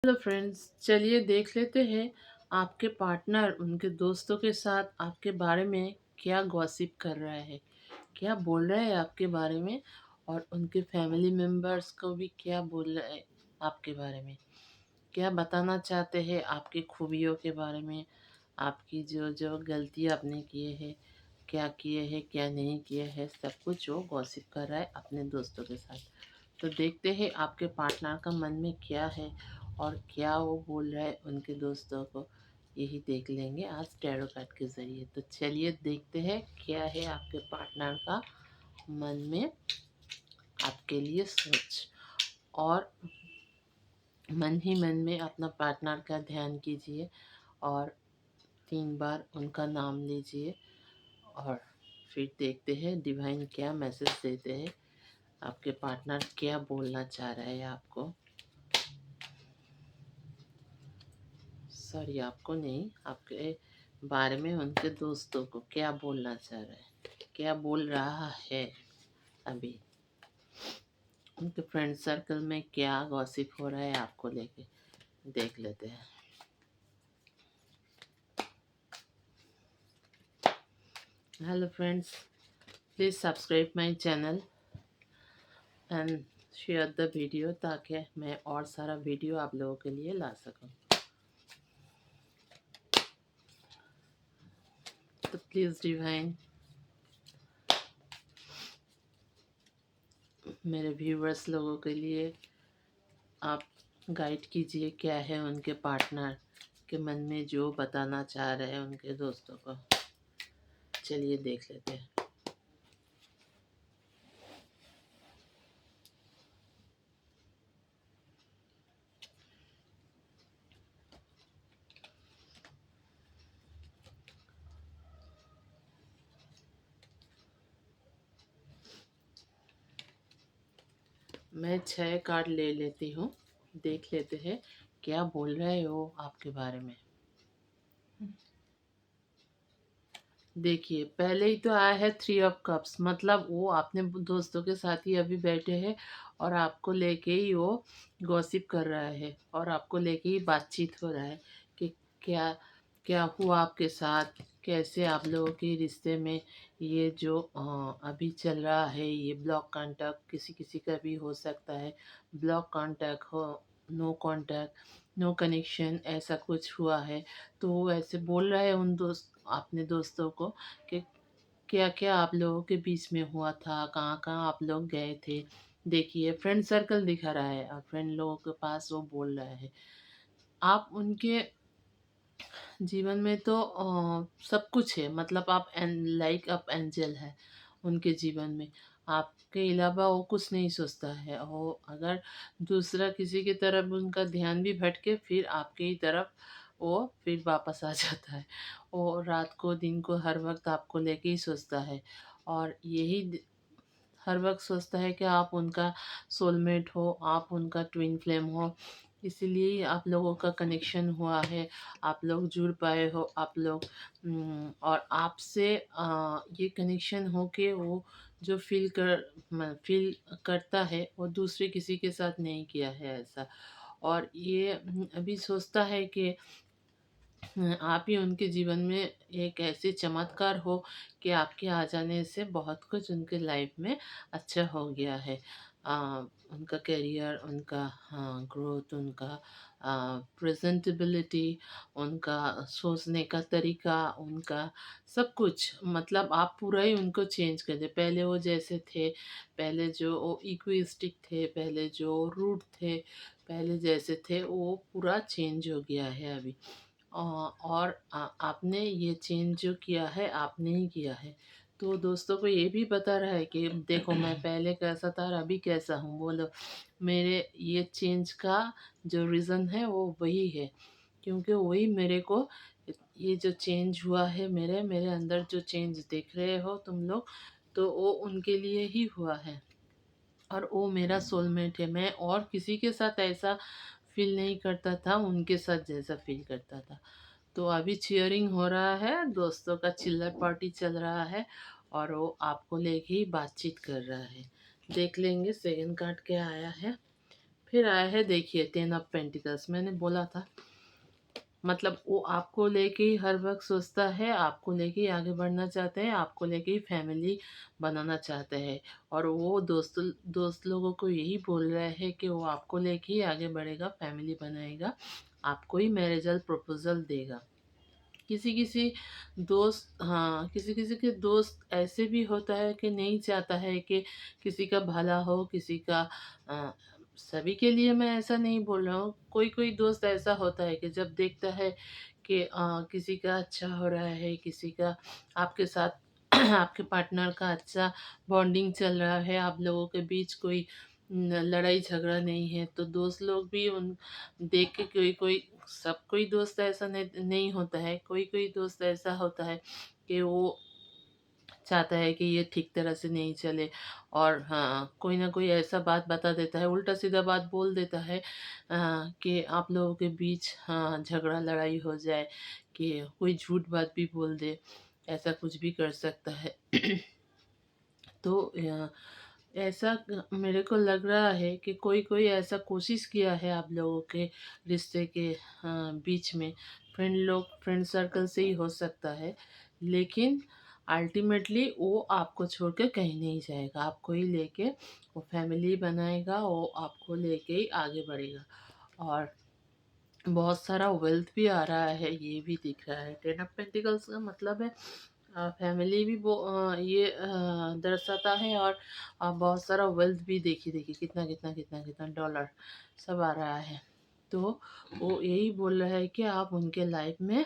Hello friends, चलिए देख लेते हैं आपके पार्टनर उनके दोस्तों के साथ आपके बारे में क्या गॉसिप कर रहा है, क्या बोल रहा है आपके बारे में। और उनके फैमिली मेम्बर्स को भी क्या बोल रहा है आपके बारे में, क्या बताना चाहते हैं आपकी खूबियों के बारे में, आपकी जो जो गलतियाँ आपने किए हैं, क्या किए हैं क्या नहीं किए हैं, सब कुछ वो गॉसिप कर रहा है अपने दोस्तों के साथ। तो देखते हैं आपके पार्टनर का मन में क्या है और क्या वो बोल रहा है उनके दोस्तों को। यही देख लेंगे आज टैरो कार्ड के ज़रिए। तो चलिए देखते हैं क्या है आपके पार्टनर का मन में आपके लिए सोच। और मन ही मन में अपना पार्टनर का ध्यान कीजिए और 3 बार उनका नाम लीजिए और फिर देखते हैं डिवाइन क्या मैसेज देते हैं, आपके पार्टनर क्या बोलना चाह रहा है आपको। सॉरी, आपको नहीं, आपके बारे में उनके दोस्तों को क्या बोलना चाह रहा है, क्या बोल रहा है अभी। उनके फ्रेंड सर्कल में क्या गॉसिप हो रहा है आपको लेके, देख लेते हैं। Hello friends, please subscribe my channel and share the video ताकि मैं और सारा वीडियो आप लोगों के लिए ला सकूं। तो प्लीज़ डिवाइन मेरे व्यूवर्स लोगों के लिए आप गाइड कीजिए, क्या है उनके पार्टनर के मन में जो बताना चाह रहे हैं उनके दोस्तों को। चलिए देख लेते हैं। मैं 6 कार्ड ले लेती हूँ, देख लेते हैं क्या बोल रहे हैं वो आपके बारे में। देखिए, पहले ही तो आया है 3 ऑफ कप्स, मतलब वो अपने दोस्तों के साथ ही अभी बैठे हैं और आपको लेके ही वो गॉसिप कर रहा है और आपको लेके ही बातचीत हो रहा है कि क्या क्या हुआ आपके साथ, कैसे आप लोगों के रिश्ते में ये जो अभी चल रहा है, ये ब्लॉक कॉन्टैक्ट किसी किसी का भी हो सकता है, ब्लॉक कॉन्टैक्ट हो, नो कॉन्टैक्ट, नो कनेक्शन, ऐसा कुछ हुआ है। तो वो ऐसे बोल रहा है उन दोस्त अपने दोस्तों को कि क्या क्या आप लोगों के बीच में हुआ था, कहाँ कहाँ आप लोग गए थे। देखिए, फ्रेंड सर्कल दिखा रहा है और फ्रेंड लोगों के पास वो बोल रहा है। आप उनके जीवन में तो सब कुछ है, मतलब आप लाइक आप एंजल है उनके जीवन में। आपके अलावा वो कुछ नहीं सोचता है। वो अगर दूसरा किसी की तरफ उनका ध्यान भी भटके फिर आपके ही तरफ वो फिर वापस आ जाता है। वो रात को दिन को हर वक्त आपको लेके ही सोचता है और हर वक्त सोचता है कि आप उनका सोलमेट हो, आप उनका ट्विन फ्लेम हो। इसीलिए आप लोगों का कनेक्शन हुआ है, आप लोग जुड़ पाए हो, आप लोग और आपसे ये कनेक्शन हो के वो जो फील करता है वो दूसरे किसी के साथ नहीं किया है ऐसा। और ये अभी सोचता है कि आप ही उनके जीवन में एक ऐसे चमत्कार हो कि आपके आ जाने से बहुत कुछ उनके लाइफ में अच्छा हो गया है। उनका करियर, उनका ग्रोथ, उनका प्रेजेंटेबिलिटी, उनका सोचने का तरीका, उनका सब कुछ, मतलब आप पूरा ही उनको चेंज कर दे। पहले वो जैसे थे, पहले जो वो इक्विस्टिक थे, पहले जो रूड थे, पहले जैसे थे वो पूरा चेंज हो गया है अभी। और आपने ये चेंज जो किया है आपने ही किया है। तो दोस्तों को ये भी बता रहा है कि देखो मैं पहले कैसा था और अभी कैसा हूँ, बोलो मेरे ये चेंज का जो रीज़न है वो वही है, क्योंकि वही मेरे को ये जो चेंज हुआ है, मेरे मेरे अंदर जो चेंज देख रहे हो तुम लोग, तो वो उनके लिए ही हुआ है और वो मेरा सोलमेट है। मैं और किसी के साथ ऐसा फील नहीं करता था, उनके साथ जैसा फील करता था। तो अभी चीयरिंग हो रहा है, दोस्तों का चिल्लर पार्टी चल रहा है और वो आपको लेके ही बातचीत कर रहा है। देख लेंगे सेकंड कार्ड क्या आया है। फिर आया है देखिए 10 ऑफ पेंटिकल्स। मैंने बोला था मतलब वो आपको लेके ही हर वक़्त सोचता है, आपको लेके ही आगे बढ़ना चाहते हैं, आपको लेके ही फैमिली बनाना चाहते हैं। और वो दोस्त लोगों को यही बोल रहा है कि वो आपको लेके ही आगे बढ़ेगा, फैमिली बनाएगा, आपको ही मैरिजल प्रपोज़ल देगा। किसी-किसी दोस्त, हाँ, किसी-किसी के दोस्त ऐसे भी होता है कि नहीं चाहता है कि किसी का भला हो, किसी का अ, सभी के लिए मैं ऐसा नहीं बोल रहा हूँ। कोई-कोई दोस्त ऐसा होता है कि जब देखता है कि किसी का अच्छा हो रहा है, किसी का आपके साथ आपके पार्टनर का अच्छा बॉन्डिंग चल रहा है, आप लोगों के बीच कोई लड़ाई झगड़ा नहीं है, तो दोस्त लोग भी उन देख के कोई-कोई, सब कोई दोस्त ऐसा नहीं नहीं होता है, कोई-कोई दोस्त ऐसा होता है कि वो चाहता है कि ये ठीक तरह से नहीं चले, और हाँ, कोई ना कोई ऐसा बात बता देता है, उल्टा-सीधा बात बोल देता है कि आप लोगों के बीच हाँ, झगड़ा लड़ाई हो जाए, कि कोई झूठ बात भी बोल दे, ऐसा कुछ भी कर सकता है। तो ऐसा मेरे को लग रहा है कि कोई-कोई ऐसा कोशिश किया है आप लोगों के रिश्ते के बीच में, फ्रेंड सर्कल से ही हो सकता है, लेकिन अल्टीमेटली वो आपको छोड़ के कहीं नहीं जाएगा, आपको ही लेके वो फैमिली बनाएगा, वो आपको लेके ही आगे बढ़ेगा। और बहुत सारा वेल्थ भी आ रहा है, ये भी दिख रहा है। टेन ऑफ पेंटिकल्स का मतलब है फैमिली भी वो ये दर्शाता है, और बहुत सारा वेल्थ भी, देखिए देखिए कितना कितना कितना कितना डॉलर सब आ रहा है। तो वो यही बोल रहा है कि आप उनके लाइफ में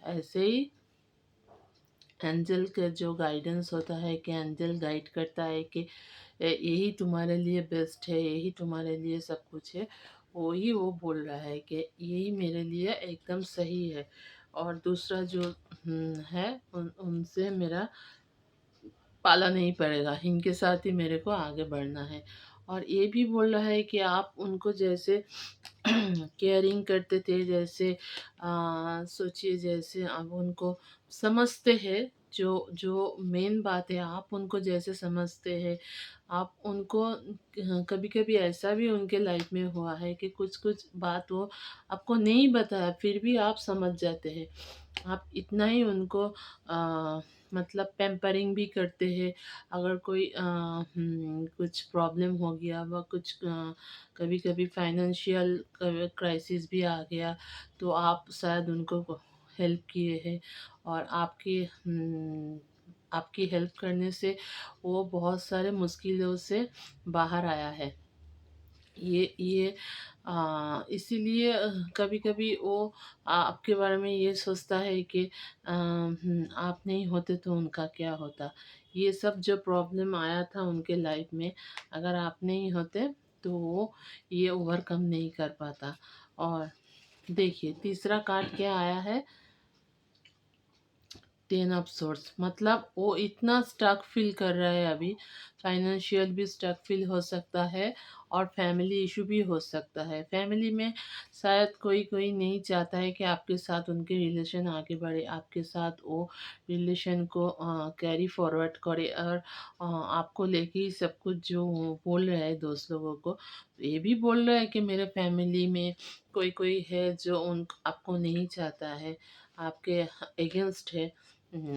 ऐसे ही एंजल का जो गाइडेंस होता है, कि एंजल गाइड करता है कि यही तुम्हारे लिए बेस्ट है, यही तुम्हारे लिए सब कुछ है, वही वो बोल रहा है कि यही मेरे लिए एकदम सही है। और दूसरा जो है उनसे मेरा पाला नहीं पड़ेगा, इनके साथ ही मेरे को आगे बढ़ना है। और ये भी बोल रहा है कि आप उनको जैसे केयरिंग करते थे, जैसे सोचिए जैसे आप उनको समझते हैं, जो जो मेन बात है आप उनको जैसे समझते हैं, आप उनको कभी कभी ऐसा भी उनके लाइफ में हुआ है कि कुछ कुछ बात वो आपको नहीं बताया, फिर भी आप समझ जाते हैं, आप इतना ही उनको मतलब पैम्परिंग भी करते हैं। अगर कोई कुछ प्रॉब्लम हो गया, व कुछ कभी कभी फाइनेंशियल क्राइसिस भी आ गया, तो आप शायद उनको हेल्प किए हैं, और आपकी हेल्प करने से वो बहुत सारे मुश्किलों से बाहर आया है। ये इसीलिए कभी-कभी वो आपके बारे में ये सोचता है कि आप नहीं होते तो उनका क्या होता? ये सब जो प्रॉब्लम आया था उनके लाइफ में, अगर आप नहीं होते तो वो ये ओवरकम नहीं कर पाता। और देखिए तीसरा कार्ड क्या आया है? 10 ऑफ सोर्स, मतलब वो इतना स्टक फील कर रहा है अभी, फाइनेंशियल भी स्टक फील हो सकता है, और फैमिली इशू भी हो सकता है। फैमिली में शायद कोई कोई नहीं चाहता है कि आपके साथ उनके रिलेशन आगे बढ़े, आपके साथ वो रिलेशन को कैरी फॉरवर्ड करे, और आपको लेके ही सब कुछ जो वो बोल रहा है दोस्त लोगों को, ये भी बोल रहा है कि मेरे फैमिली में कोई कोई है जो उन आपको नहीं चाहता है, आपके अगेंस्ट है,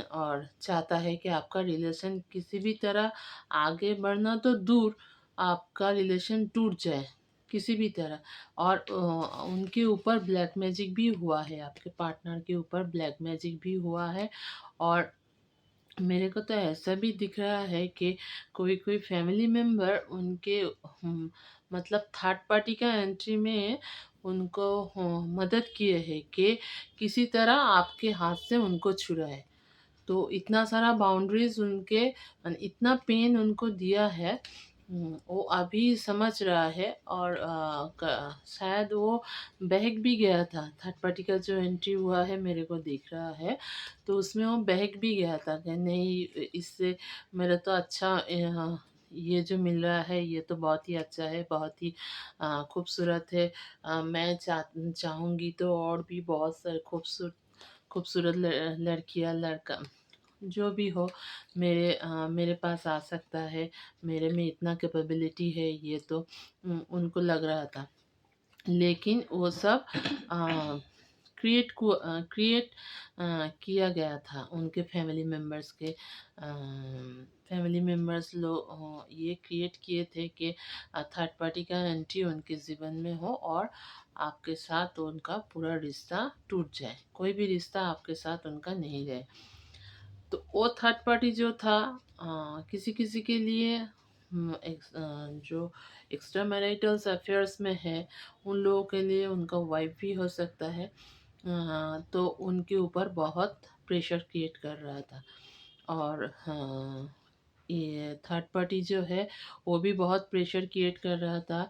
और चाहता है कि आपका रिलेशन किसी भी तरह आगे बढ़ना तो दूर, आपका रिलेशन टूट जाए किसी भी तरह। और उनके ऊपर ब्लैक मैजिक भी हुआ है, आपके पार्टनर के ऊपर ब्लैक मैजिक भी हुआ है। और मेरे को तो ऐसा भी दिख रहा है कि कोई कोई फैमिली मेम्बर उनके मतलब थर्ड पार्टी का एंट्री में उनको मदद किए है कि किसी तरह आपके हाथ से उनको छुड़ाए। तो इतना सारा बाउंड्रीज़ उनके इतना पेन उनको दिया है, वो अभी समझ रहा है। और शायद वो बहक भी गया था, थर्ड पार्टी का जो एंट्री हुआ है मेरे को दिख रहा है, तो उसमें वो बहक भी गया था कि नहीं, इससे मेरा तो अच्छा ये जो मिल रहा है ये तो बहुत ही अच्छा है, बहुत ही खूबसूरत है। मैं चाहूँगी तो और भी बहुत सारे खूबसूरत खूबसूरत लड़कियां लड़का जो भी हो मेरे पास आ सकता है, मेरे में इतना कैपेबिलिटी है, ये तो उनको लग रहा था। लेकिन वो सब क्रिएट किया गया था उनके फैमिली मेम्बर्स लोग ये क्रिएट किए थे कि थर्ड पार्टी का एंट्री उनके जीवन में हो और आपके साथ उनका पूरा रिश्ता टूट जाए, कोई भी रिश्ता आपके साथ उनका नहीं रहे। तो वो थर्ड पार्टी जो था किसी किसी के लिए जो एक्स्ट्रा मैरिटल्स अफेयर्स में है, उन लोगों के लिए उनका वाइफ भी हो सकता है। तो उनके ऊपर बहुत प्रेशर क्रिएट कर रहा था। और ये थर्ड पार्टी जो है वो भी बहुत प्रेशर क्रिएट कर रहा था।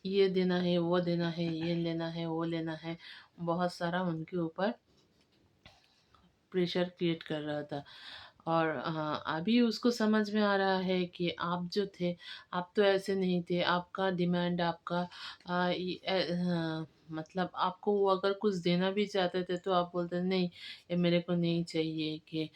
ये देना है, वो देना है, ये लेना है, वो लेना है, बहुत सारा उनके ऊपर प्रेशर क्रिएट कर रहा था। और अभी उसको समझ में आ रहा है कि आप जो थे, आप तो ऐसे नहीं थे। आपका डिमांड, आपका मतलब आपको वो अगर कुछ देना भी चाहते थे तो आप बोलते नहीं, ये मेरे को नहीं चाहिए, कि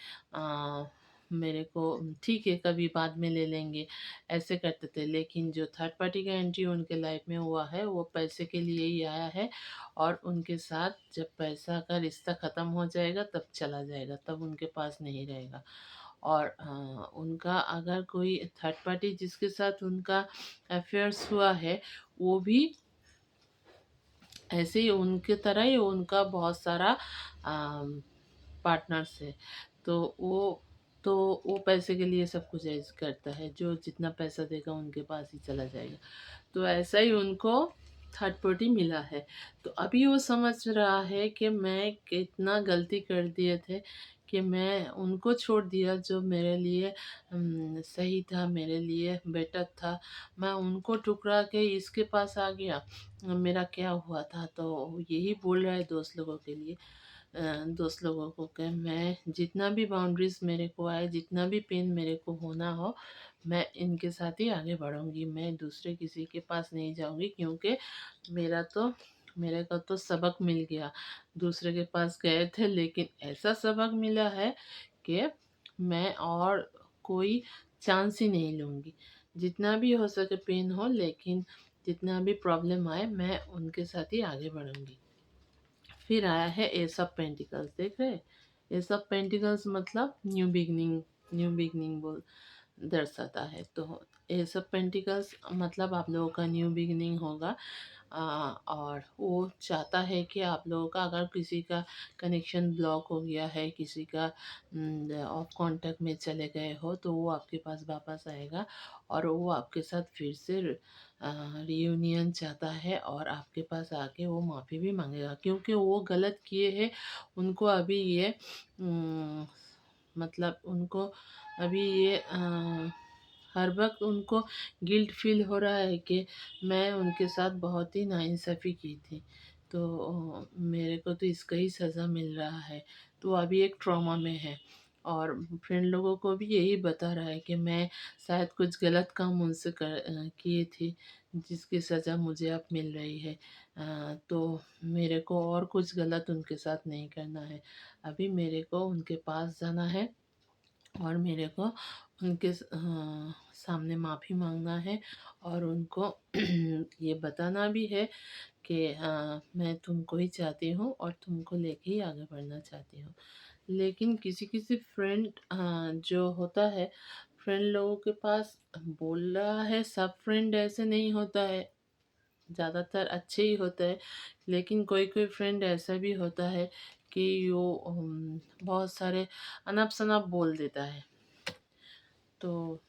मेरे को ठीक है कभी बाद में ले लेंगे, ऐसे करते थे। लेकिन जो थर्ड पार्टी का एंट्री उनके लाइफ में हुआ है वो पैसे के लिए ही आया है। और उनके साथ जब पैसा का रिश्ता ख़त्म हो जाएगा तब चला जाएगा, तब उनके पास नहीं रहेगा। और उनका अगर कोई थर्ड पार्टी जिसके साथ उनका अफेयर्स हुआ है, वो भी ऐसे ही उनके तरह ही उनका बहुत सारा पार्टनर्स है। तो वो पैसे के लिए सब कुछ ऐसे करता है, जो जितना पैसा देगा उनके पास ही चला जाएगा। तो ऐसा ही उनको थर्ड पार्टी मिला है। तो अभी वो समझ रहा है कि मैं कितना गलती कर दिए थे, कि मैं उनको छोड़ दिया जो मेरे लिए सही था, मेरे लिए बेटर था। मैं उनको ठुकरा के इसके पास आ गया, मेरा क्या हुआ था। तो यही बोल रहा है दोस्त लोगों को कि मैं जितना भी बाउंड्रीज मेरे को आए, जितना भी पेन मेरे को होना हो, मैं इनके साथ ही आगे बढ़ूंगी। मैं दूसरे किसी के पास नहीं जाऊंगी, क्योंकि मेरे को तो सबक मिल गया। दूसरे के पास गए थे लेकिन ऐसा सबक मिला है कि मैं और कोई चांस ही नहीं लूँगी। जितना भी हो सके पेन हो, लेकिन जितना भी प्रॉब्लम आए मैं उनके साथ ही आगे बढ़ूंगी। फिर आया है एस ऑफ पेंटिकल्स, देख रहे? एस ऑफ पेंटिकल्स मतलब न्यू बिगनिंग बोल दर्शाता है। तो एस ऑफ पेंटिकल्स मतलब आप लोगों का न्यू बिगनिंग होगा। और वो चाहता है कि आप लोगों का, अगर किसी का कनेक्शन ब्लॉक हो गया है, किसी का ऑफ कांटेक्ट में चले गए हो, तो वो आपके पास वापस आएगा और वो आपके साथ फिर से रियूनियन चाहता है। और आपके पास आके वो माफ़ी भी मांगेगा, क्योंकि वो गलत किए हैं। उनको अभी ये मतलब उनको अभी ये हर वक्त उनको गिल्ट फील हो रहा है कि मैं उनके साथ बहुत ही नाइंसाफ़ी की थी, तो मेरे को तो इसका ही सज़ा मिल रहा है। तो अभी एक ट्रॉमा में है। और फ्रेंड लोगों को भी यही बता रहा है कि मैं शायद कुछ गलत काम उनसे किए थे, जिसकी सज़ा मुझे अब मिल रही है। तो मेरे को और कुछ गलत उनके साथ नहीं करना है। अभी मेरे को उनके पास जाना है और मेरे को उनके सामने माफ़ी मांगना है, और उनको ये बताना भी है कि मैं तुमको ही चाहती हूँ और तुमको लेके ही आगे बढ़ना चाहती हूँ। लेकिन किसी किसी फ्रेंड जो होता है, फ्रेंड लोगों के पास बोल रहा है, सब फ्रेंड ऐसे नहीं होता है, ज़्यादातर अच्छे ही होते हैं। लेकिन कोई कोई फ्रेंड ऐसा भी होता है कि वो बहुत सारे अनप शनप बोल देता है। तो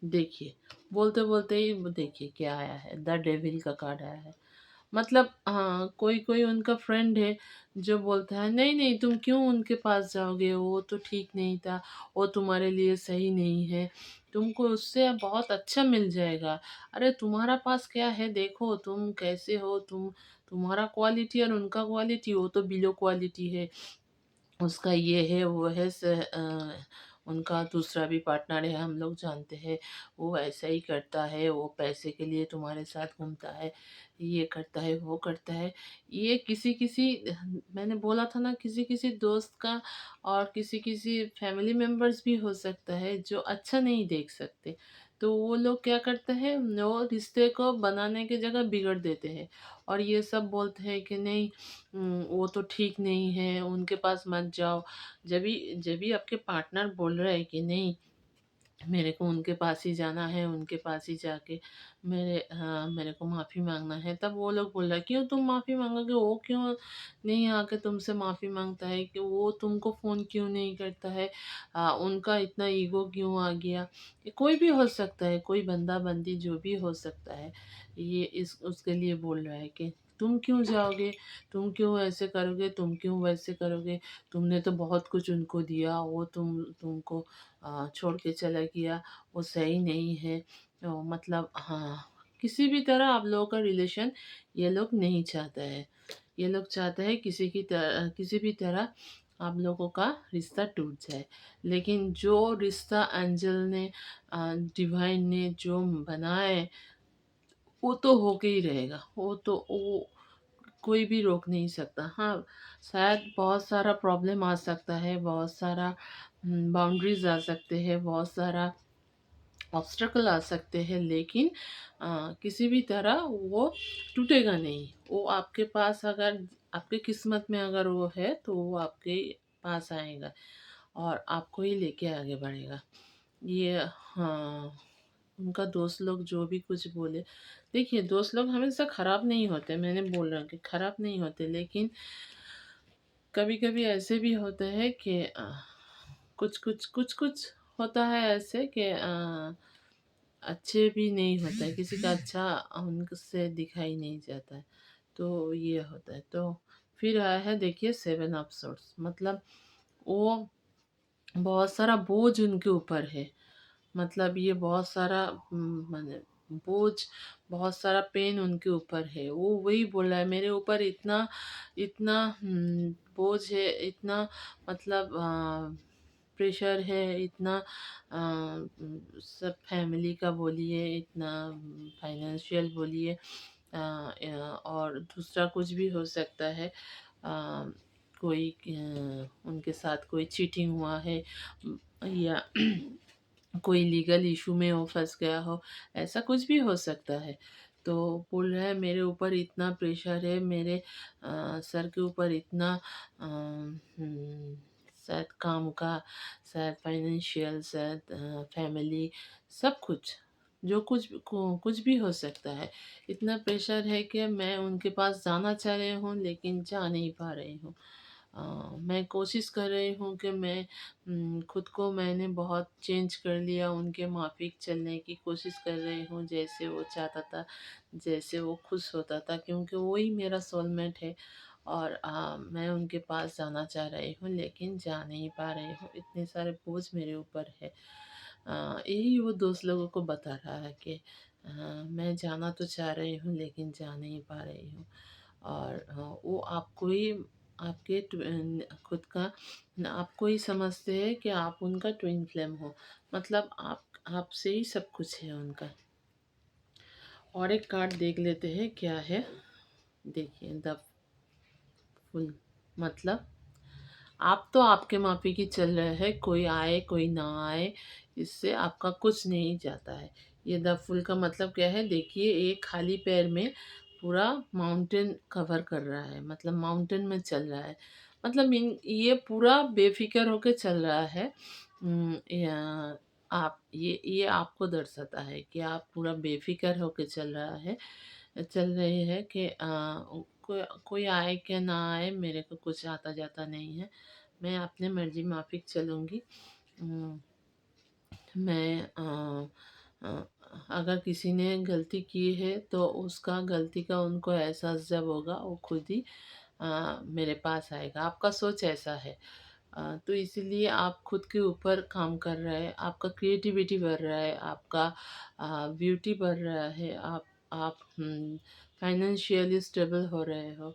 देखिए, बोलते बोलते ही वो देखिए क्या आया है, द डेविल का कार्ड आया है। मतलब हाँ, कोई कोई उनका फ्रेंड है जो बोलता है नहीं नहीं, तुम क्यों उनके पास जाओगे, वो तो ठीक नहीं था, वो तुम्हारे लिए सही नहीं है, तुमको उससे बहुत अच्छा मिल जाएगा। अरे तुम्हारा पास क्या है, देखो तुम कैसे हो, तुम्हारा क्वालिटी और उनका क्वालिटी, वो तो बिलो क्वालिटी है, उसका ये है वो है उनका दूसरा भी पार्टनर है, हम लोग जानते हैं। वो ऐसा ही करता है, वो पैसे के लिए तुम्हारे साथ घूमता है, ये करता है, वो करता है। ये किसी किसी मैंने बोला था ना, किसी किसी दोस्त का और किसी किसी फैमिली मेम्बर्स भी हो सकता है जो अच्छा नहीं देख सकते। तो वो लोग क्या करते हैं, वो रिश्ते को बनाने की जगह बिगड़ देते हैं और ये सब बोलते हैं कि नहीं, वो तो ठीक नहीं है, उनके पास मत जाओ। जब भी आपके पार्टनर बोल रहे हैं कि नहीं, मेरे को उनके पास ही जाना है, उनके पास ही जाके मेरे को माफ़ी माँगना है, तब वो लोग बोल रहे हैं, "क्यों तुम माफ़ी माँगोगे? वो क्यों नहीं आके तुमसे माफ़ी माँगता है? कि वो तुमको फ़ोन क्यों नहीं करता है? उनका इतना ईगो क्यों आ गया?" ये कोई भी हो सकता है, कोई बंदा-बंदी जो भी हो सकता है, ये इस उसके लिए बोल रहा है कि तुम क्यों जाओगे? तुम क्यों ऐसे करोगे? तुम क्यों वैसे करोगे? तुमने तो बहुत कुछ उनको दिया, वो तुमको छोड़ के चला गया, वो सही नहीं है। मतलब हाँ, किसी भी तरह आप लोगों का रिलेशन ये लोग नहीं चाहते हैं। ये लोग चाहते हैं किसी भी तरह आप लोगों का रिश्ता टूट जाए। लेकिन जो रिश्ता एंजल ने डिवाइन ने जो बनाया है, वो तो होके ही रहेगा। वो कोई भी रोक नहीं सकता। हाँ, शायद बहुत सारा प्रॉब्लम आ सकता है, बहुत सारा बाउंड्रीज़ आ सकते हैं, बहुत सारा ऑब्स्टेकल आ सकते हैं, लेकिन किसी भी तरह वो टूटेगा नहीं। वो आपके पास अगर आपके किस्मत में अगर वो है, तो वो आपके पास आएगा और आपको ही लेके आगे बढ़ेगा। ये हाँ, उनका दोस्त लोग जो भी कुछ बोले, देखिए दोस्त लोग हमेशा ख़राब नहीं होते, मैंने बोल रहा हूँ कि ख़राब नहीं होते, लेकिन कभी-कभी ऐसे भी होते हैं कि कुछ-कुछ होता है ऐसे कि अच्छे भी नहीं होता है, किसी का अच्छा उनसे दिखाई नहीं जाता है, तो ये होता है। तो फिर आया है देखिए 7 ऑफ सोर्ड्स, मतलब वो बहुत सारा बोझ उनके ऊपर है। मतलब ये बहुत सारा माने बोझ, बहुत सारा पेन उनके ऊपर है। वो वही बोल रहा है, मेरे ऊपर इतना इतना बोझ है, इतना मतलब प्रेशर है, इतना सब फैमिली का बोलिए, इतना फाइनेंशियल बोलिए, और दूसरा कुछ भी हो सकता है। कोई उनके साथ कोई चीटिंग हुआ है, या कोई लीगल इशू में वो फँस गया हो, ऐसा कुछ भी हो सकता है। तो बोल रहा है मेरे ऊपर इतना प्रेशर है, मेरे सर के ऊपर इतना शायद काम का, शायद फाइनेंशियल, शायद फैमिली, सब कुछ, जो कुछ भी हो सकता है। इतना प्रेशर है कि मैं उनके पास जाना चाह रही हूँ, लेकिन जा नहीं पा रही हूँ। मैं कोशिश कर रही हूँ कि मैं खुद को मैंने बहुत चेंज कर लिया, उनके माफ़िक चलने की कोशिश कर रही हूँ, जैसे वो चाहता था, जैसे वो खुश होता था, क्योंकि वो ही मेरा सोलमेट है। और मैं उनके पास जाना चाह रही हूँ, लेकिन जा नहीं पा रही हूँ, इतने सारे बोझ मेरे ऊपर है। यही वो दोस्त लोगों को बता रहा है कि मैं जाना तो चाह रही हूँ, लेकिन जा नहीं पा रही हूँ। और वो आपको ही, आपके खुद का आपको ही समझते हैं कि आप उनका ट्विन फ्लेम हो, मतलब आपसे ही सब कुछ है उनका। और एक कार्ड देख लेते हैं क्या है। देखिए द फुल, मतलब आप तो आपके माफ़ी की चल रहे हैं, कोई आए कोई ना आए, इससे आपका कुछ नहीं जाता है। ये द फुल का मतलब क्या है, देखिए एक खाली पैर में पूरा माउंटेन कवर कर रहा है, मतलब माउंटेन में चल रहा है, मतलब ये पूरा बेफिक्र होके चल रहा है। आप ये आपको दर्शाता है कि आप पूरा बेफिक्र होके चल रहे हैं कि कोई आए क्या ना आए, मेरे को कुछ आता जाता नहीं है, मैं अपने मर्जी माफिक चलूँगी। उम, मैं अ, अगर किसी ने गलती की है, तो उसका गलती का उनको एहसास जब होगा, वो खुद ही मेरे पास आएगा। आपका सोच ऐसा है। तो इसीलिए आप खुद के ऊपर काम कर रहे हैं, आपका क्रिएटिविटी बढ़ रहा है, आपका ब्यूटी बढ़ रहा है, आप फाइनेंशियली स्टेबल हो रहे हो,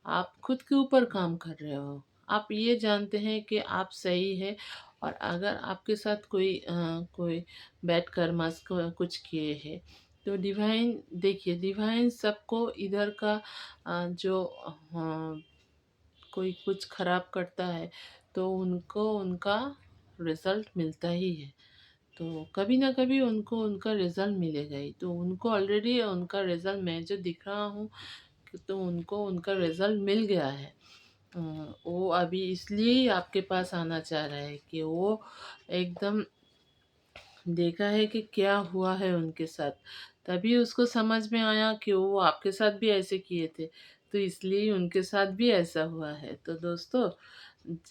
आप खुद के ऊपर काम कर रहे हो, आप ये जानते हैं कि आप सही है। और अगर आपके साथ कोई बैड कर्मास कुछ किए हैं, तो डिवाइन देखिए, डिवाइन सबको इधर का जो कोई कुछ खराब करता है तो उनको उनका रिज़ल्ट मिलता ही है। तो कभी ना कभी उनको उनका रिज़ल्ट मिलेगा ही। तो उनको ऑलरेडी उनका रिज़ल्ट मैं जो दिख रहा हूँ कि तो उनको उनका रिज़ल्ट मिल गया है। वो अभी इसलिए ही आपके पास आना चाह रहा है कि वो एकदम देखा है कि क्या हुआ है उनके साथ। तभी उसको समझ में आया कि वो आपके साथ भी ऐसे किए थे, तो इसलिए उनके साथ भी ऐसा हुआ है। तो दोस्तों,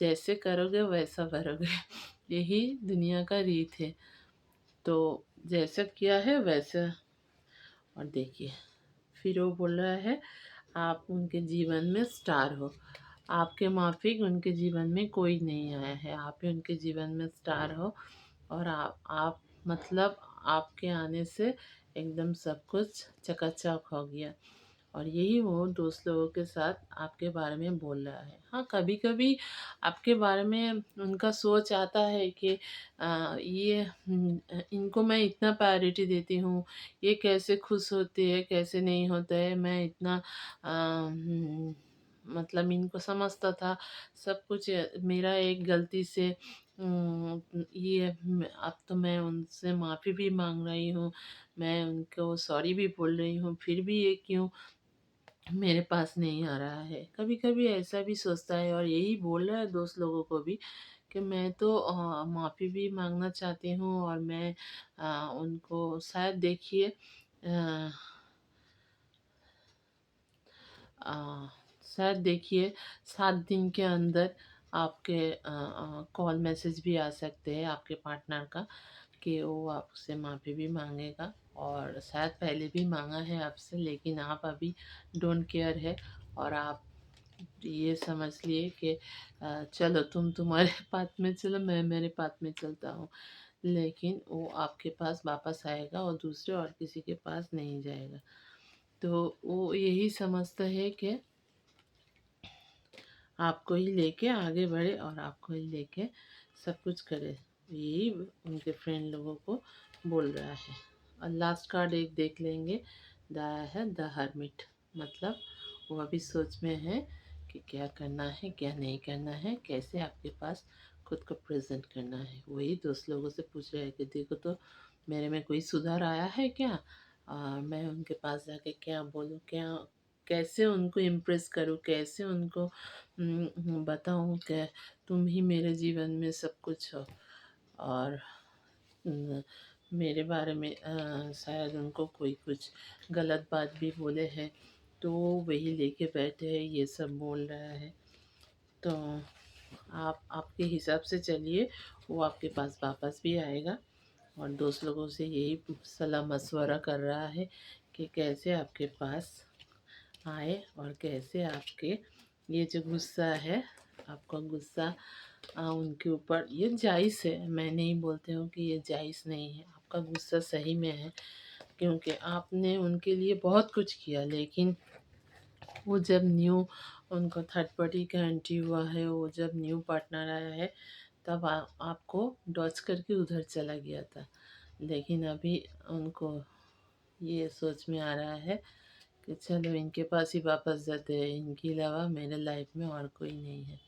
जैसे करोगे वैसा भरोगे यही दुनिया का रीत है। तो जैसा किया है वैसा। और देखिए, फिर वो बोल रहा है आप उनके जीवन में स्टार हो। आपके माफिक उनके जीवन में कोई नहीं आया है, आप ही उनके जीवन में स्टार हो। और आप मतलब आपके आने से एकदम सब कुछ चकाचक हो गया। और यही वो दोस्त लोगों के साथ आपके बारे में बोल रहा है। हाँ, कभी कभी आपके बारे में उनका सोच आता है कि इनको मैं इतना प्रायोरिटी देती हूँ, ये कैसे खुश होते हैं कैसे नहीं होते हैं, मैं इतना मतलब इनको समझता था सब कुछ। मेरा एक गलती से अब तो मैं उनसे माफ़ी भी मांग रही हूँ, मैं उनको सॉरी भी बोल रही हूँ, फिर भी ये क्यों मेरे पास नहीं आ रहा है। कभी कभी ऐसा भी सोचता है और यही बोल रहा है दोस्त लोगों को भी कि मैं तो माफ़ी भी मांगना चाहती हूँ। और मैं उनको शायद देखिए आ, शायद देखिए 7 दिन के अंदर आपके कॉल मैसेज भी आ सकते हैं आपके पार्टनर का कि वो आपसे माफ़ी भी मांगेगा। और शायद पहले भी मांगा है आपसे, लेकिन आप अभी डोंट केयर है। और आप ये समझ लिए कि चलो तुम तुम्हारे पाथ में चलो, मैं मेरे पाथ में चलता हूँ। लेकिन वो आपके पास वापस आएगा और दूसरे और किसी के पास नहीं जाएगा। तो वो यही समझता है कि आपको ही लेके आगे बढ़े और आपको ही लेके सब कुछ करे। यही उनके फ्रेंड लोगों को बोल रहा है। और लास्ट कार्ड एक देख लेंगे, दाया है द हर्मिट। मतलब वो अभी सोच में है कि क्या करना है क्या नहीं करना है, कैसे आपके पास खुद को प्रेजेंट करना है। वही दोस्त लोगों से पूछ रहे हैं कि देखो तो मेरे में कोई सुधार आया है क्या, और मैं उनके पास जाके क्या बोलूँ, क्या कैसे उनको इम्प्रेस करूँ, कैसे उनको बताऊँ कि तुम ही मेरे जीवन में सब कुछ हो। और न, मेरे बारे में शायद उनको कोई कुछ गलत बात भी बोले हैं, तो वो वही लेके बैठे हैं, ये सब बोल रहा है। तो आप आपके हिसाब से चलिए, वो आपके पास वापस भी आएगा। और दोस्त लोगों से यही सलाह मशवरा कर रहा है कि कैसे आपके पास आए और कैसे आपके ये जो गुस्सा है, आपका गुस्सा उनके ऊपर ये जायज़ है। मैं नहीं बोलती हूँ कि ये जायज़ नहीं है, आपका गुस्सा सही में है। क्योंकि आपने उनके लिए बहुत कुछ किया, लेकिन वो जब न्यू उनको थर्ड पार्टी का एंट्री हुआ है, वो जब न्यू पार्टनर आया है, तब आपको डॉच करके उधर चला गया था। लेकिन अभी उनको ये सोच में आ रहा है कि चलो इनके पास ही वापस जाते हैं, इनके अलावा मेरे लाइफ में और कोई नहीं है।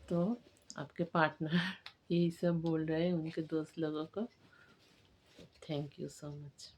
तो आपके पार्टनर यही सब बोल रहे हैं उनके दोस्त लोगों को। Thank you so much.